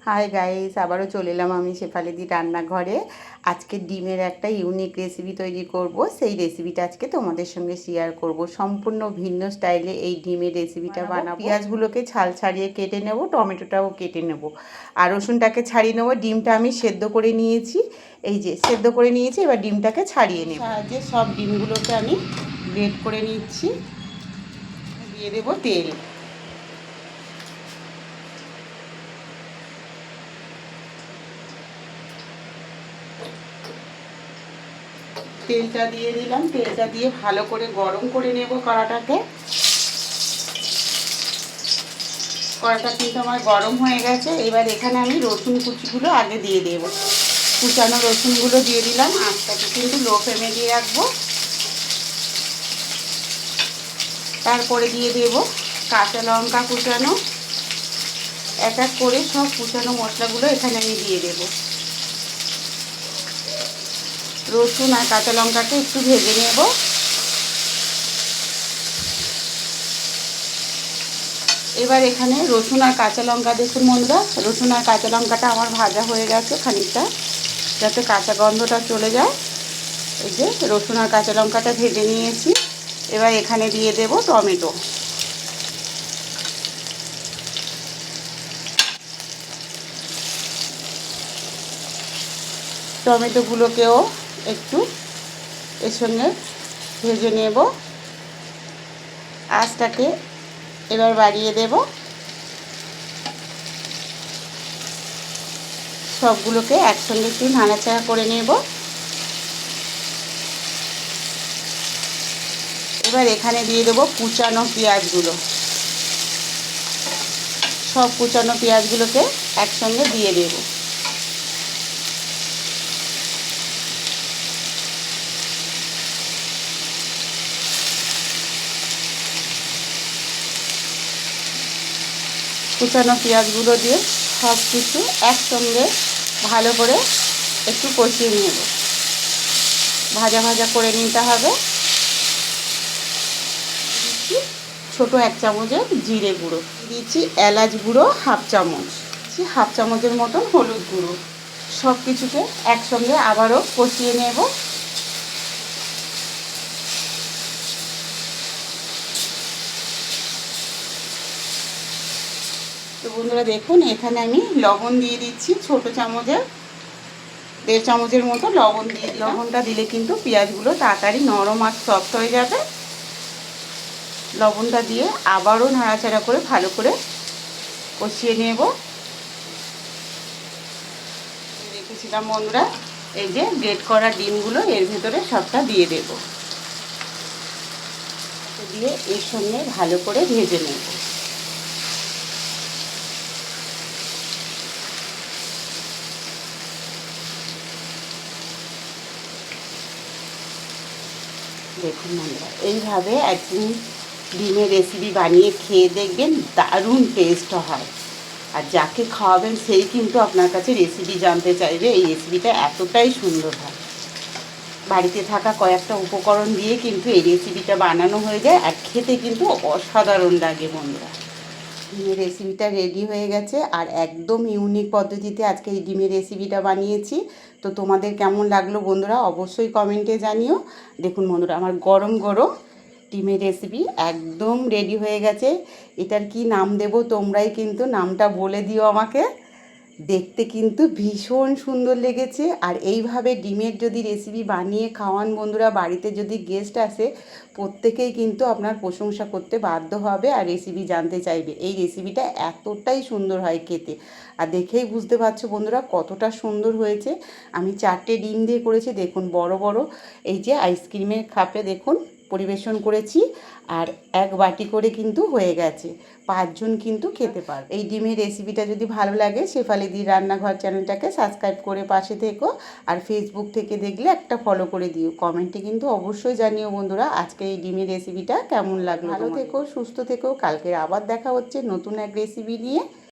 Hi guys, আবারও চলে এলাম আমি শেফালিদি রান্নাঘরে। আজকে ডিমের একটা ইউনিক রেসিপি তৈরি করব। সেই রেসিপিটা আজকে তোমাদের সঙ্গে শেয়ার করব। সম্পূর্ণ ভিন্ন স্টাইলে এই ডিমের রেসিপিটা বানাবো। পেঁয়াজগুলোকে ছাল ছাড়িয়ে কেটে নেব, টমেটোটাও কেটে নেব, আর রসুনটাকে ছাড়িয়ে নেব। ডিমটা আমি সেদ্ধ করে নিয়েছি, এই যে সেদ্ধ করে নিয়েছি। এবার ডিমটাকে ছাড়িয়ে নেব। সাহায্যে সব ডিমগুলোকে আমি গ্রেট করে নিচ্ছি। দিয়ে দেবো তেল। তেলটা দিয়ে দিলাম। তেলটা দিয়ে ভালো করে গরম করে নেব কড়াটাকে। কড়াটা কিন্তু আমার গরম হয়ে গেছে। এবার এখানে আমি রসুন কুচিগুলো আগে দিয়ে দেবো। কুচানো রসুনগুলো দিয়ে দিলাম। আঁচটাকে কিন্তু লো ফ্লেমে দিয়ে রাখবো। তারপরে দিয়ে দেবো কাঁচা লঙ্কা কুচানো। এক এক করে সব কুচানো মশলাগুলো এখানে আমি দিয়ে দেবো। রসুন আর কাঁচা লঙ্কাকে একটু ভেজে নেব। এবার এখানে রসুন আর কাঁচা লঙ্কা দেখুন বন্ধুরা, রসুন আর কাঁচা লঙ্কাটা আমার ভাজা হয়ে গেছে খানিকটা, যাতে কাঁচা গন্ধটা চলে যায়। এই যে রসুন আর কাঁচা লঙ্কাটা ভেজে নিয়েছি। এবার এখানে দিয়ে দেব টমেটো। টমেটোগুলোকেও একটু এর সঙ্গে ভেজে নেব। আঁচটাকে এবার বাড়িয়ে দেব। সবগুলোকে একসঙ্গে একটু নাড়াচাড়া করে নেব। এবার এখানে দিয়ে দেবো কুচানো পেঁয়াজগুলো। সব কুচানো পেঁয়াজগুলোকে একসঙ্গে দিয়ে দেব। কুচানো পেঁয়াজগুলো দিয়ে সব কিছু একসঙ্গে ভালো করে একটু কষিয়ে নেব। ভাজা ভাজা করে নিতে হবে। দিচ্ছি ছোটো 1 চামচের জিরে গুঁড়ো, দিচ্ছি এলাচ গুঁড়ো হাফ চামচ, হাফ চামচের মতন হলুদ গুঁড়ো। সব কিছুকে একসঙ্গে আবারও কষিয়ে নেব। তো বন্ধুরা দেখুন, এখানে আমি লবণ দিয়ে দিচ্ছি ছোটো চামচের 1.5 চামচের মতো লবণ দিয়ে। লবণটা দিলে কিন্তু পেঁয়াজগুলো তাড়াতাড়ি নরম আর সফট হয়ে যাবে। লবণটা দিয়ে আবারও নাড়াচাড়া করে ভালো করে কষিয়ে নেব। রেখেছিলাম বন্ধুরা, এই যে গ্রেট করা ডিমগুলো এর ভেতরে সবটা দিয়ে দেব। দিয়ে এর সঙ্গে ভালো করে ভেজে নেব। দেখুন বন্ধুরা, এইভাবে একদিন ডিমের রেসিপি বানিয়ে খেয়ে দেখবেন, দারুণ টেস্ট হয়। আর যাকে খাওয়াবেন সেই কিন্তু আপনার কাছে রেসিপি জানতে চাইবে। এই রেসিপিটা এতটাই সুন্দর হয়। বাড়িতে থাকা কয়েকটা উপকরণ দিয়ে কিন্তু এই রেসিপিটা বানানো হয়ে যায়, আর খেতে কিন্তু অসাধারণ লাগে বন্ধুরা। ডিমের রেসিপিটা রেডি হয়ে গেছে, আর একদম ইউনিক পদ্ধতিতে আজকে এই ডিমের রেসিপিটা বানিয়েছি। তো তোমাদের কেমন লাগলো বন্ধুরা অবশ্যই কমেন্টে জানিও। দেখুন বন্ধুরা, আমার গরম গরম ডিমের রেসিপি একদম রেডি হয়ে গেছে। এটার কি নাম দেব তোমরাই কিন্তু নামটা বলে দিও আমাকে। দেখতে কিন্তু ভীষণ সুন্দর লেগেছে। আর এইভাবে ডিমের যদি রেসিপি বানিয়ে খাওয়ান বন্ধুরা, বাড়িতে যদি গেস্ট আসে, প্রত্যেকেই কিন্তু আপনার প্রশংসা করতে বাধ্য হবে আর রেসিপি জানতে চাইবে। এই রেসিপিটা এতটাই সুন্দর হয় খেতে, আর দেখেই বুঝতে পারছো বন্ধুরা কতটা সুন্দর হয়েছে। আমি 4টে ডিম দিয়ে করেছি। দেখুন বড় বড় এই যে আইসক্রিমের কাপে দেখুন পরিবেশন করেছি, আর 1 বাটি করে কিন্তু হয়ে গেছে। 5 জন কিন্তু খেতে পারবে। এই ডিমের রেসিপিটা যদি ভালো লাগে, শেফালিদি রান্নাঘর চ্যানেলটাকে সাবস্ক্রাইব করে পাশে থেকো। আর ফেসবুক থেকে দেখলে একটা ফলো করে দিও। কমেন্টে কিন্তু অবশ্যই জানিও বন্ধুরা আজকে এই ডিমের রেসিপিটা কেমন লাগলো। ভালো থেকো, সুস্থ থেকো। কালকে আবার দেখা হচ্ছে নতুন এক রেসিপি নিয়ে।